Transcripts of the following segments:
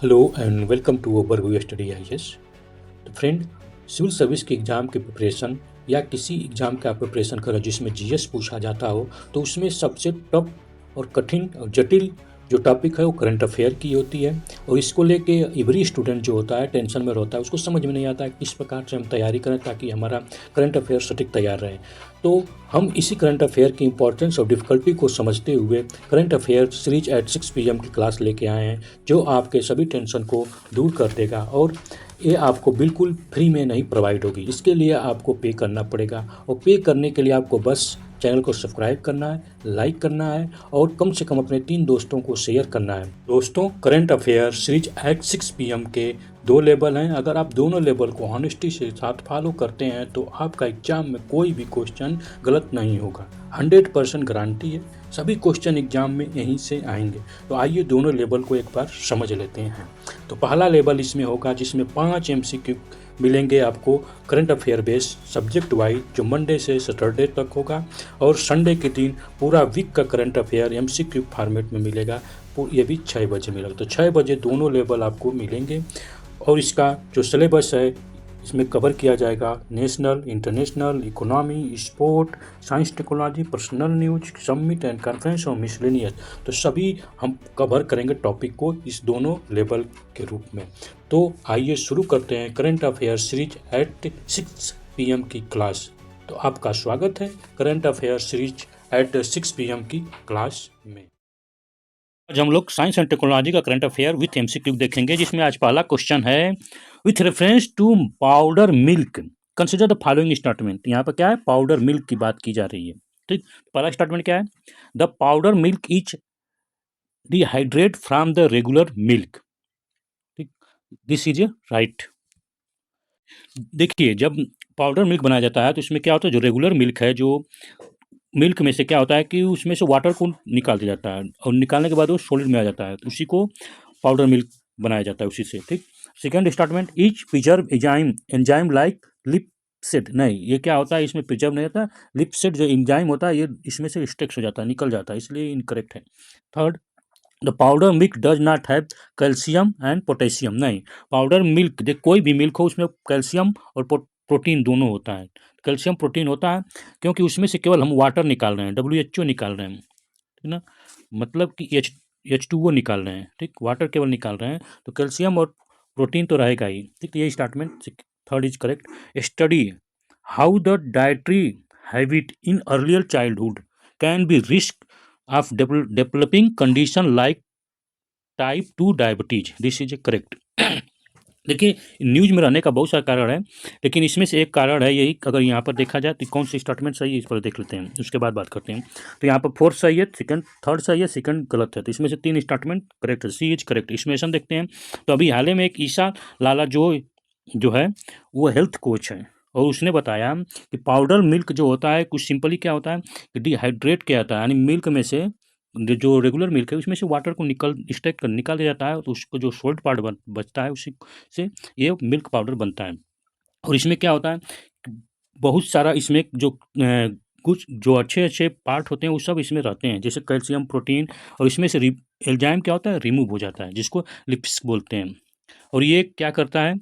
Hello and welcome to Overview Study IAS। तो friend, civil service के exam के preparation या किसी एग्ज़ाम का प्रिपरेशन करो जिसमें जीएस पूछा जाता हो, तो उसमें सबसे टफ और कठिन और जटिल जो टॉपिक है वो करंट अफेयर की होती है। और इसको लेके एवरी स्टूडेंट जो होता है टेंशन में रहता है, उसको समझ में नहीं आता है किस प्रकार से हम तैयारी करें ताकि हमारा करंट अफेयर सटीक तैयार रहे। तो हम इसी करंट अफेयर की इंपॉर्टेंस और डिफ़िकल्टी को समझते हुए current affair series at 6 PM की क्लास लेके आए हैं, जो आपके सभी टेंशन को दूर कर देगा। और ये आपको बिल्कुल फ्री में नहीं प्रोवाइड होगी, इसके लिए आपको पे करना पड़ेगा। और पे करने के लिए आपको बस चैनल को सब्सक्राइब करना है, लाइक करना है और कम से कम अपने 3 दोस्तों को शेयर करना है। दोस्तों, current affair series at 6 PM के 2 लेवल हैं। अगर आप दोनों लेवल को ऑनेस्टी से साथ फॉलो करते हैं तो आपका एग्जाम में कोई भी क्वेश्चन गलत नहीं होगा। 100% गारंटी है, सभी क्वेश्चन एग्जाम में यहीं से आएंगे। तो आइए दोनों लेवल को एक बार समझ लेते हैं। तो पहला लेवल इसमें होगा जिसमें 5 MCQ मिलेंगे आपको current affair base subject wise, जो मंडे से सैटरडे तक होगा। और संडे के दिन पूरा वीक का करंट अफेयर MCQ फॉर्मेट में मिलेगा। ये भी 6 बजे मिलेगा। तो 6 बजे दोनों लेवल आपको मिलेंगे। और इसका जो सिलेबस है इसमें कवर किया जाएगा national, international, economy, sport, science technology, personal news, summit and conference और मिसलेनियस। तो सभी हम कवर करेंगे टॉपिक को इस दोनों लेवल के रूप में। तो आइए शुरू करते हैं current affair series at 6 PM की क्लास। तो आपका स्वागत है current affair series at 6 PM की क्लास में। आज हम लोग साइंस एंड टेक्नोलॉजी का करंट अफेयर विथ MCQ देखेंगे, जिसमें आज पहला क्वेश्चन है with reference to powder milk consider the following statement. यहाँ पर क्या है, पाउडर मिल्क की बात की जा रही है। ठीक, पहला स्टेटमेंट क्या है, the powder milk is dehydrate from the regular milk. ठीक, दिस इज राइट। देखिए, जब पाउडर मिल्क बनाया जाता है तो इसमें क्या होता है, जो रेगुलर मिल्क है, जो मिल्क में से क्या होता है कि उसमें से वाटर को निकाल दिया जाता है और निकालने के बाद वो सॉलिड में आ जाता है, तो उसी को पाउडर मिल्क बनाया जाता है उसी से। ठीक, second statement, each preserve enzyme like lipase. नहीं, ये क्या होता है, इसमें प्रिजर्व नहीं होता। लिपसेड जो एंजाइम होता है ये इसमें से स्टेक्स हो जाता है, निकल जाता है, इसलिए इनकरेक्ट है। Third, the powder milk does not have calcium and potassium. नहीं, पाउडर मिल्क, जो कोई भी मिल्क हो उसमें कैल्शियम और प्रोटीन दोनों होता है। कैल्शियम प्रोटीन होता है क्योंकि उसमें से केवल हम वाटर निकाल रहे हैं, WHO निकाल रहे हैं, है ना, मतलब कि H2O निकाल रहे हैं। ठीक, वाटर केवल निकाल रहे हैं, तो कैल्शियम और प्रोटीन तो रहेगा ही। ठीक, तो ये statement third is correct. Study how the dietary habit in earlier childhood can be risk of developing condition like type 2 diabetes. This is A correct. देखिए, न्यूज़ में रहने का बहुत सारा कारण है, लेकिन इसमें से एक कारण है यही। अगर यहाँ पर देखा जाए तो कौन सी स्टेटमेंट सही है इस पर देख लेते हैं, उसके बाद बात करते हैं। तो यहाँ पर फोर्थ सही है, सेकंड थर्ड सही है, सेकंड गलत है। तो इसमें से 3 स्टेटमेंट करेक्ट है, सी इज करेक्ट। इसमें देखते हैं। तो अभी हाल ही में एक ईशा लाला जो है वो हेल्थ कोच है, और उसने बताया कि पाउडर मिल्क जो होता है कुछ सिंपली क्या होता है कि डिहाइड्रेट किया जाता है, यानी मिल्क में से जो रेगुलर मिल्क है उसमें से वाटर को निकाल दिया जाता है, तो उसको जो सोल्ट पार्ट बचता है उसी से ये मिल्क पाउडर बनता है। और इसमें क्या होता है, बहुत सारा इसमें जो कुछ जो अच्छे पार्ट होते हैं वो सब इसमें रहते हैं, जैसे कैल्शियम, प्रोटीन। और इसमें से एंजाइम क्या होता है, रिमूव हो जाता है, जिसको लिपिड्स बोलते हैं। और ये क्या करता है,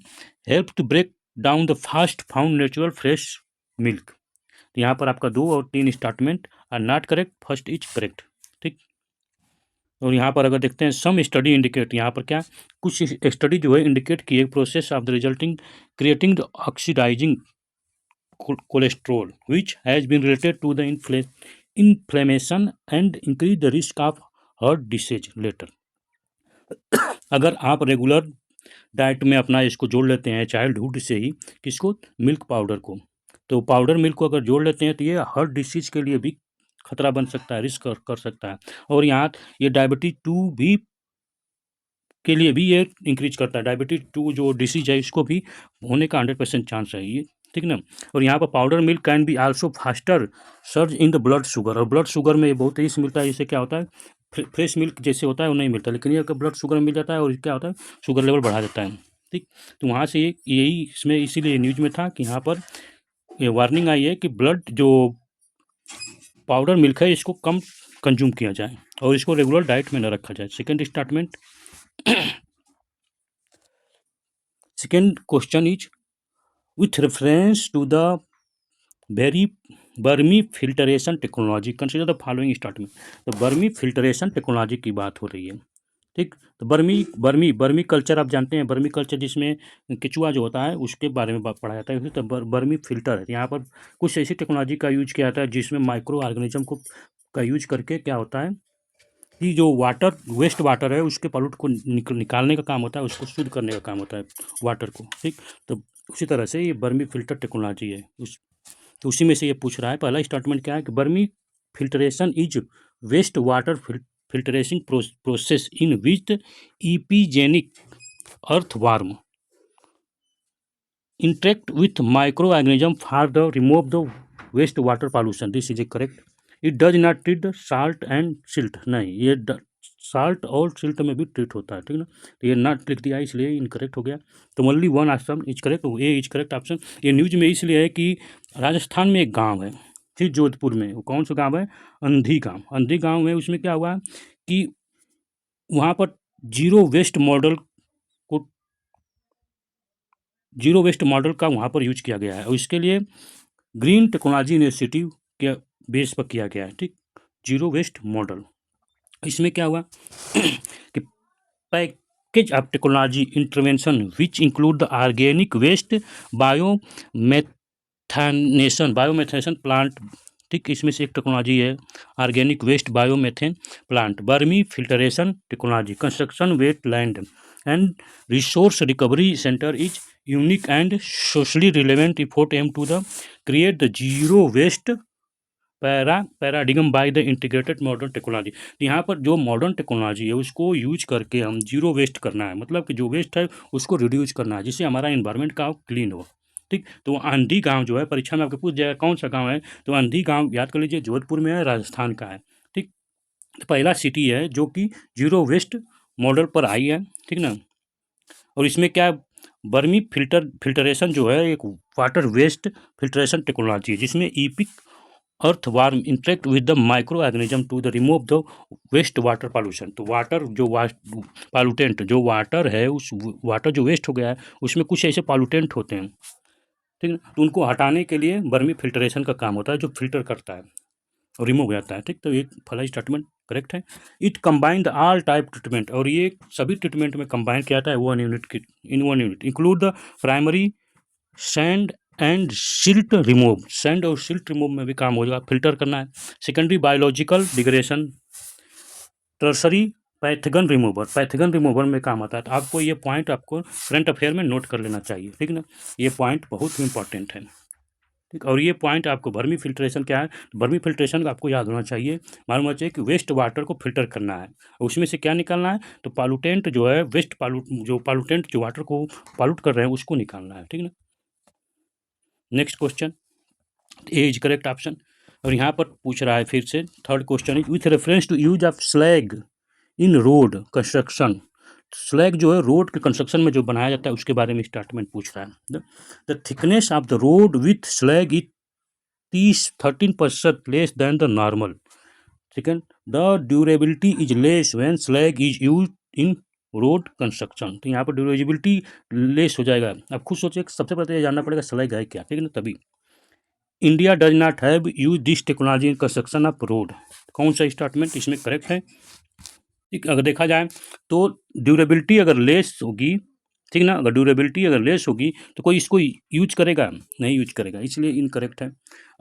help to break down the fast found natural fresh milk. तो यहाँ पर आपका 2 और 3 statement are not correct, first is correct. ठीक, और यहाँ पर अगर देखते हैं सम स्टडी इंडिकेट, यहाँ पर क्या कुछ स्टडी जो है इंडिकेट की एक process of the resulting creating the oxidising cholesterol which has been related to the inflammation and increase the risk of heart disease later. अगर आप रेगुलर डाइट में अपना इसको जोड़ लेते हैं चाइल्डहुड से ही, किसको, मिल्क पाउडर को, तो पाउडर मिल्क को अगर जोड़ लेते हैं तो ये हार्ट डिसीज के लिए भी खतरा बन सकता है, रिस्क कर सकता है। और यहाँ ये डायबिटीज 2 भी के लिए भी ये इंक्रीज करता है। डायबिटीज 2 जो डिसीज है इसको भी होने का 100% चांस है ये। ठीक ना। और यहाँ पर powder milk can be also faster surge in the blood sugar, और ब्लड शुगर में बहुत तेजी से मिलता है। इससे क्या होता है, फ्रेश मिल्क जैसे होता है वो नहीं मिलता, लेकिन ये ब्लड शुगर में मिल जाता है और क्या होता है, शुगर लेवल बढ़ा देता है। ठीक, तो वहाँ से यही इसमें इसीलिए न्यूज में था कि यहाँ पर ये वार्निंग आई है कि ब्लड जो पाउडर मिल्क है इसको कम कंज्यूम किया जाए और इसको रेगुलर डाइट में न रखा जाए। Second statement, second question is with reference to the very बर्मी filtration technology consider the following statement. तो बर्मी फिल्टरेशन टेक्नोलॉजी की बात हो रही है, ठीक। तो बर्मी बर्मी बर्मी कल्चर आप जानते हैं, बर्मी कल्चर जिसमें केचुआ जो होता है उसके बारे में पढ़ा जाता है। तो बर्मी फिल्टर है, यहाँ पर कुछ ऐसी टेक्नोलॉजी का यूज किया जाता है जिसमें माइक्रो ऑर्गेनिज्म को का यूज करके क्या होता है कि जो वाटर वेस्ट वाटर है उसके पॉल्यूट को निकालने का काम होता है, उसको शुद्ध करने का काम होता है वाटर को, ठीक। तो उसी तरह से ये बर्मी फिल्टर टेक्नोलॉजी है तो उसी में से ये पूछ रहा है। पहला स्टेटमेंट क्या है कि vermifiltration is waste water filtration process in which epigenic earthworm interact with microorganism for the remove the waste water pollution. This is correct. It does not treat the salt and silt. नहीं, ये salt और silt में भी treat होता है, ठीक ना। तो ये नॉट लिख दिया इसलिए इनकरेक्ट हो गया। तो only one option is correct, A is correct option. ये न्यूज में इसलिए है कि राजस्थान में एक गांव है, ठीक, जोधपुर में। वो कौन सा गांव है? अंधी गांव। अंधी गांव में उसमें क्या हुआ कि वहाँ पर zero waste model zero waste model का वहाँ पर यूज किया गया है और इसके लिए ग्रीन टेक्नोलॉजी इनिशिएटिव के बेस पर किया गया है, ठीक। जीरो वेस्ट मॉडल, इसमें क्या हुआ कि package of technology intervention which include the organic waste biomethanation plant, ठीक। इसमें से एक टेक्नोलॉजी है organic waste biomethane plant, vermifiltration technology, construction wetland and resource recovery centre is unique and socially relevant effort aim to the create the zero waste paradigm by the integrated modern technology. यहाँ पर जो modern technology है उसको use करके हम zero waste करना है, मतलब कि जो वेस्ट है उसको रिड्यूस करना है जिससे हमारा इन्वायरमेंट का क्लीन हो, ठीक। तो अंधी गांव जो है, परीक्षा में आपको पूछ जाएगा कौन सा गांव है, तो अंधी गांव याद कर लीजिए जोधपुर में है, राजस्थान का है, ठीक। तो पहला सिटी है जो कि जीरो वेस्ट मॉडल पर आई है, ठीक ना। और इसमें क्या बर्मी फिल्टरेशन जो है एक वाटर वेस्ट फिल्टरेशन टेक्नोलॉजी है जिसमें EPIC earthworm interact with the microorganism to the remove the waste water pollution। तो वाटर जो पॉल्यूटेंट जो वाटर है उस वाटर जो वेस्ट हो गया है उसमें कुछ ऐसे पॉल्यूटेंट होते हैं, ठीक है। तो उनको हटाने के लिए बर्मी फिल्टरेशन का काम होता है जो फिल्टर करता है और रिमूव हो जाता है, ठीक। तो ये फला स्टेटमेंट करेक्ट है। It combine the all type treatment, और ये सभी ट्रीटमेंट में कंबाइन किया जाता है one unit include the primary sand and silt remove, sand और सिल्ट रिमूव में भी काम हो जाएगा, फिल्टर करना है। Secondary biological degradation, tertiary pathogen remover में काम आता है। तो आपको ये पॉइंट आपको करंट अफेयर में नोट कर लेना चाहिए, ठीक ना। ये पॉइंट बहुत ही इंपॉर्टेंट है, ठीक। और ये पॉइंट आपको बर्मी फिल्ट्रेशन क्या है, बर्मी फिल्ट्रेशन आपको याद होना चाहिए, मालूम होना चाहिए कि वेस्ट वाटर को फिल्टर करना है और उसमें से क्या निकालना है, तो पॉल्यूटेंट जो है वेस्ट पॉल्यूटेंट जो वाटर को पॉल्यूट कर रहे हैं उसको निकालना है, ठीक ना। Next question, A is correct option. और यहाँ पर पूछ रहा है फिर से third question is with reference to use of slag in road construction. Slag जो है रोड के कंस्ट्रक्शन में जो बनाया जाता है उसके बारे में स्टेटमेंट पूछ रहा है। The thickness of the road with slag is 13% less than the normal, second the durability is less when slag is use in road construction. तो यहाँ पर ड्यूरेबिलिटी लेस हो जाएगा। अब खुद सोचिए सबसे पहले ये जानना पड़ेगा स्लैग है क्या, ठीक है ना। तभी India does not have use this technology in construction of road, कौन सा स्टेटमेंट इसमें करेक्ट है, ठीक। अगर देखा जाए तो ड्यूरेबिलिटी अगर लेस होगी, ठीक ना, अगर ड्यूरेबिलिटी अगर लेस होगी तो कोई इसको यूज करेगा, नहीं यूज करेगा, इसलिए इनकरेक्ट है।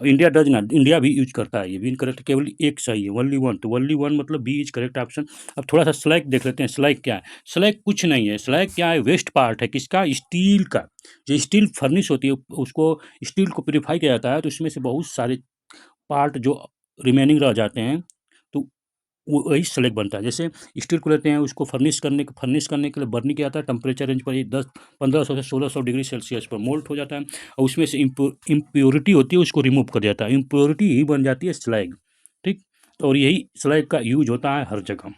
इंडिया डज नॉट, इंडिया भी यूज करता है, ये भी इनकरेक्ट, केवल एक सही है, ओनली वन। तो ओनली वन मतलब बी इज करेक्ट ऑप्शन। अब थोड़ा सा स्लैग देख लेते हैं, स्लैग क्या है। स्लैग कुछ नहीं है, स्लैग क्या है, वेस्ट पार्ट है किसका, स्टील का। जो स्टील फर्निश होती है उसको स्टील को प्योरीफाई किया जाता है तो उसमें से बहुत सारे पार्ट जो रिमेनिंग रह जाते हैं तो वही स्लैग बनता है। जैसे स्टील को लेते हैं उसको फर्निश करने के लिए बर्निंग किया जाता है, टेम्परेचर रेंज पर 1500 से 1600 डिग्री सेल्सियस पर मोल्ट हो जाता है और उसमें से इम्प्योरिटी होती है उसको रिमूव कर दिया जाता है, इम्प्योरिटी ही बन जाती है स्लैग, ठीक। तो और यही स्लैग का यूज होता है हर जगह,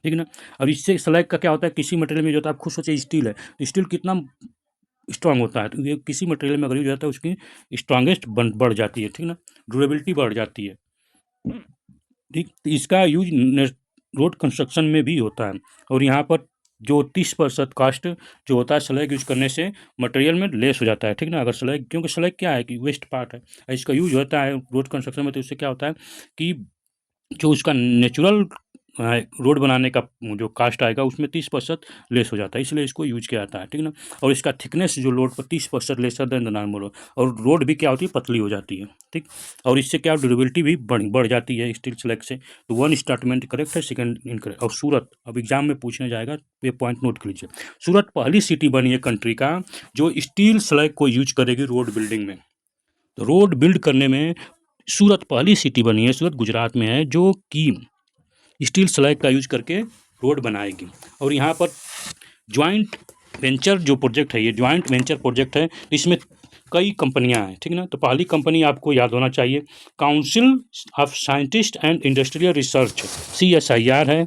ठीक ना। और इससे स्लैग का क्या होता है, किसी मटेरियल में जो होता है, आप खुद सोचिए स्टील है तो स्टील कितना स्ट्रांग होता है, तो ये किसी मटेरियल में अगर यूज होता है उसकी स्ट्रांगेस्ट बढ़ जाती है, ठीक ना, ड्यूरेबिलिटी बढ़ जाती है, ठीक। तो इसका यूज रोड कंस्ट्रक्शन में भी होता है और यहाँ पर जो 30% कास्ट जो होता है स्लैग यूज करने से मटेरियल में लेस हो जाता है, ठीक ना। अगर स्लैग, क्योंकि स्लैग क्या है कि वेस्ट पार्ट है, इसका यूज होता है रोड कंस्ट्रक्शन में, तो उससे क्या होता है कि जो उसका नेचुरल रोड बनाने का जो कास्ट आएगा उसमें 30% लेस हो जाता है, इसलिए इसको यूज किया जाता है, ठीक ना। और इसका थिकनेस जो रोड पर 30% लेसर देन द नॉर्मल, और रोड भी क्या होती है, पतली हो जाती है, ठीक। और इससे क्या ड्यूरेबिलिटी भी बढ़ जाती है स्टील स्लैग से। तो वन स्टेटमेंट करेक्ट है, सेकंड इनकरेक्ट। और सूरत अब एग्जाम में पूछने जाएगा, ये पॉइंट नोट कर लीजिए। सूरत पहली सिटी बनी है कंट्री का जो स्टील स्लैग को यूज करेगी रोड बिल्डिंग में। तो रोड बिल्ड करने में सूरत पहली सिटी बनी है, सूरत गुजरात में है, जो कि स्टील स्लैग का यूज करके रोड बनाएगी। और यहाँ पर ज्वाइंट वेंचर जो प्रोजेक्ट है, ये ज्वाइंट वेंचर प्रोजेक्ट है, इसमें कई कंपनियां हैं, ठीक ना। तो पहली कंपनी आपको याद होना चाहिए, council of scientist and industrial research, CSIR है।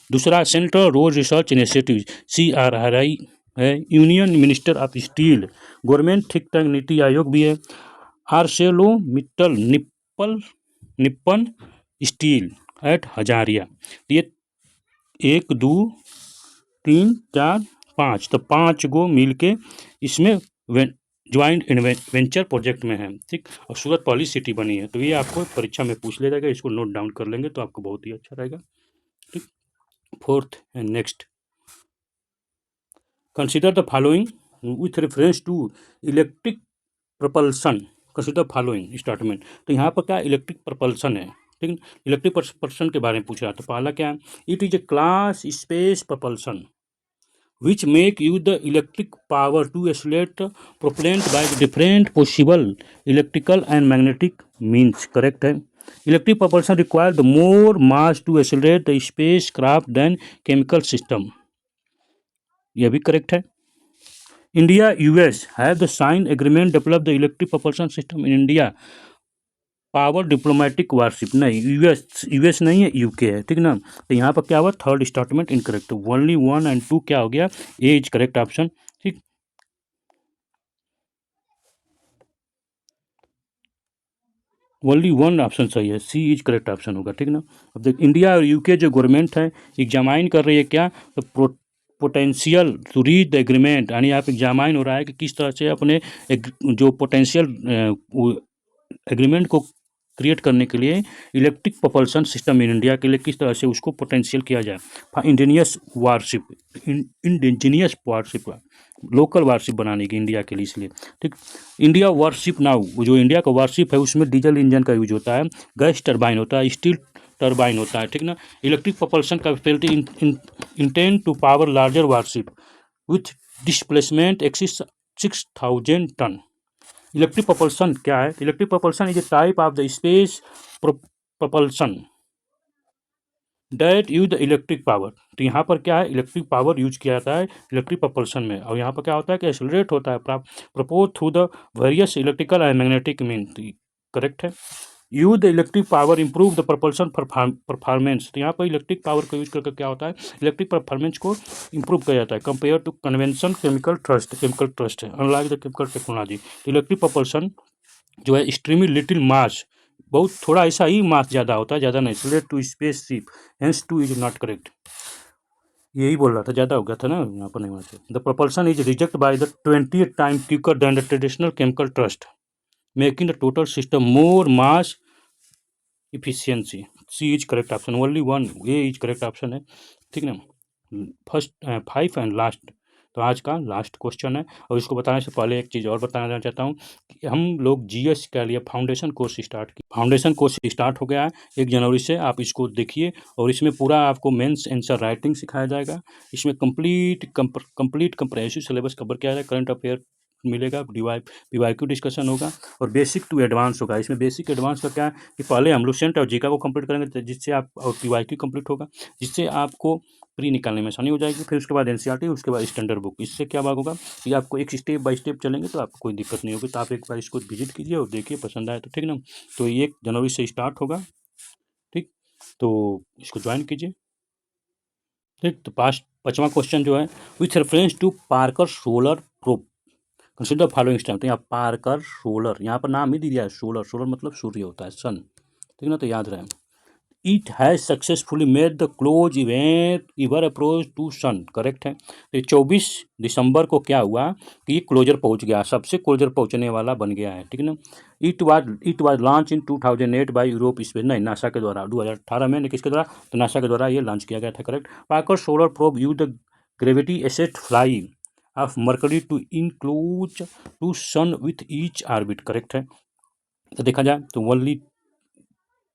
दूसरा central road research initiative, CRRI है। Union minister of steel, government think tank NITI Aayog भी है। Arcelor Mittal Nippon Steel at Hazira. ये 1 2 3 4 5, तो 5 गो मिल के इसमें ज्वाइंट वेंचर प्रोजेक्ट में है, ठीक। और सूरत पहली सिटी बनी है। तो ये आपको परीक्षा में पूछ ले जाएगा, इसको नोट डाउन कर लेंगे तो आपको बहुत ही अच्छा रहेगा, ठीक। Fourth and next, consider the following with reference to electric propulsion. Consider following statement. तो यहाँ पर क्या इलेक्ट्रिक प्रपल्सन है, ठीक है। इलेक्ट्रिक प्रपल्सन के बारे में पूछ रहा था। पहला क्या है, it is a class space propulsion which make use the electric power to accelerate propellant by different possible electrical and magnetic means, correct है। electric propulsion require the more mass to accelerate the spacecraft than chemical system, यह भी correct है। India US have the signed agreement develop the electric propulsion system in India power diplomatic warship, नहीं US नहीं है, UK है, ठीक ना। तो यहाँ पर क्या हुआ, थर्ड स्टेटमेंट इनकरेक्ट। ओनली 1 और 2 क्या हो गया, ए इज करेक्ट ऑप्शन, ठीक। ओनली 1 ऑप्शन सही है, सी इज करेक्ट ऑप्शन होगा, ठीक ना। अब देख, इंडिया और यूके जो गवर्नमेंट है एग्जामाइन कर रही है क्या, तो potential to reach the agreement, यानी आप एग्जामाइन हो रहा है कि किस तरह से अपने जो पोटेंशियल एग्रीमेंट को क्रिएट करने के लिए electric propulsion system in India के लिए किस तरह से उसको पोटेंशियल किया जाए। Indigenous warship, indigenous warship, local warship बनाने की इंडिया के लिए, इसलिए, ठीक। इंडिया वारशिप नाउ, जो इंडिया का वारशिप है उसमें डीजल इंजन का यूज होता है, गैस टरबाइन होता है, स्टील टरबाइन होता है, ठीक ना। Electric propulsion capability intend to power larger warship with displacement excess 6000 ton. Electric propulsion क्या है, electric propulsion is a type of the space propulsion that use the electric power. तो यहाँ पर क्या है, इलेक्ट्रिक पावर यूज किया जाता है इलेक्ट्रिक propulsion में। और यहाँ पर क्या होता है कि एक्सेलरेट होता है propose through the various electrical and magnetic mean, correct है। Use the electric power improve the propulsion performance. तो यहाँ पर इलेक्ट्रिक पावर का यूज करके क्या होता है, इलेक्ट्रिक परफॉर्मेंस को इंप्रूव किया जाता है compare to convention chemical thrust है, unlike the chemical technology. Electric propulsion जो है एक्सट्रीमली लिटिल मास, बहुत थोड़ा ऐसा ही मास ज़्यादा होता है, ज़्यादा नहीं, relate to space ship, hence two is not correct. यही बोल रहा था, ज़्यादा हो गया था ना यहाँ पर, नहीं वहाँ से। The propulsion is reject by the 20 time quicker than the traditional chemical thrust, making the total system more mass efficiency. C is correct option, only 1 A is correct option है, ठीक ना। फर्स्ट 5 एंड लास्ट, तो आज का last question है। और इसको बताने से पहले एक चीज़ और बताना चाहता हूँ कि हम लोग जीएस के लिए फाउंडेशन कोर्स स्टार्ट किए, फाउंडेशन कोर्स स्टार्ट हो गया है 1 जनवरी से, आप इसको देखिए। और इसमें पूरा आपको मेंस आंसर राइटिंग सिखाया जाएगा, इसमें कंप्लीट कंप्रेहेंसिव सिलेबस कवर किया जाएगा, करंट अफेयर मिलेगा, पीवाईक्यू डिस्कशन होगा और बेसिक टू एडवांस होगा। इसमें बेसिक एडवांस का क्या है कि पहले हम लोग सेंट और जीका को कंप्लीट करेंगे, जिससे आप, और पीवाईक्यू कंप्लीट होगा, जिससे आपको प्री निकालने में आसानी हो जाएगी। फिर उसके बाद एनसीईआरटी, उसके बाद स्टैंडर्ड बुक। इससे क्या भाग होगा कि आपको एक स्टेप बाय स्टेप चलेंगे तो आपको कोई दिक्कत नहीं होगी। तो आप एक बार इसको विजिट कीजिए और देखिए, पसंद आए तो, ठीक ना। तो ये 1 जनवरी से स्टार्ट होगा, ठीक। तो इसको ज्वाइन कीजिए, ठीक। तो 5वां क्वेश्चन जो है, with reference to Parker solar probe consider following step. तो यहाँ पार्कर सोलर, यहाँ पर नाम ही दिया है सोलर, सोलर मतलब सूर्य होता है, सन, ठीक ना। तो याद रहे, it has successfully made the close event ever approach to sun, correct है। तो 24 दिसंबर को क्या हुआ कि ये क्लोजर पहुंच गया, सबसे क्लोजर पहुंचने वाला बन गया है, ठीक है ना। It was launch in 2008 by Europe space, नहीं नासा के द्वारा 2018 में, किसके द्वारा, तो नासा के द्वारा ये लॉन्च किया गया था, correct. Parker solar probe use the gravity assist fly of Mercury to enclose to sun with each orbit, correct है। तो देखा जाए तो ओनली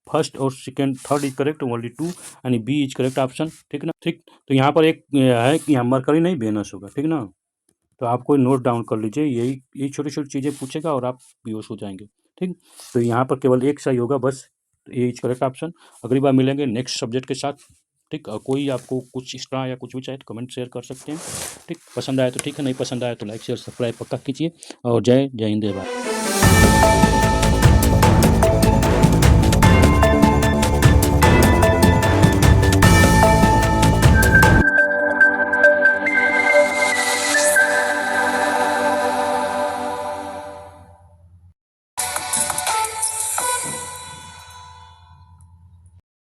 फर्स्ट और second third is correct, only two यानी बी इज करेक्ट ऑप्शन, ठीक ना। ठीक, तो यहाँ पर एक है कि यहाँ मरकरी नहीं वेनस होगा, ठीक ना। तो आपको नोट डाउन कर लीजिए, यही छोटी छोटी चीज़ें पूछेगा और आप बेहोश हो जाएंगे, ठीक। तो यहाँ पर केवल एक सही होगा बस, तो ए इज करेक्ट ऑप्शन। अगली बार मिलेंगे नेक्स्ट सब्जेक्ट के साथ, ठीक। और कोई आपको कुछ एक्स्ट्रा या कुछ भी चाहे तो कमेंट शेयर कर सकते हैं, ठीक। पसंद आया तो ठीक है, नहीं पसंद आया तो लाइक शेयर सब्सक्राइब पक्का कीजिए। और जय हिंद, जय भारत।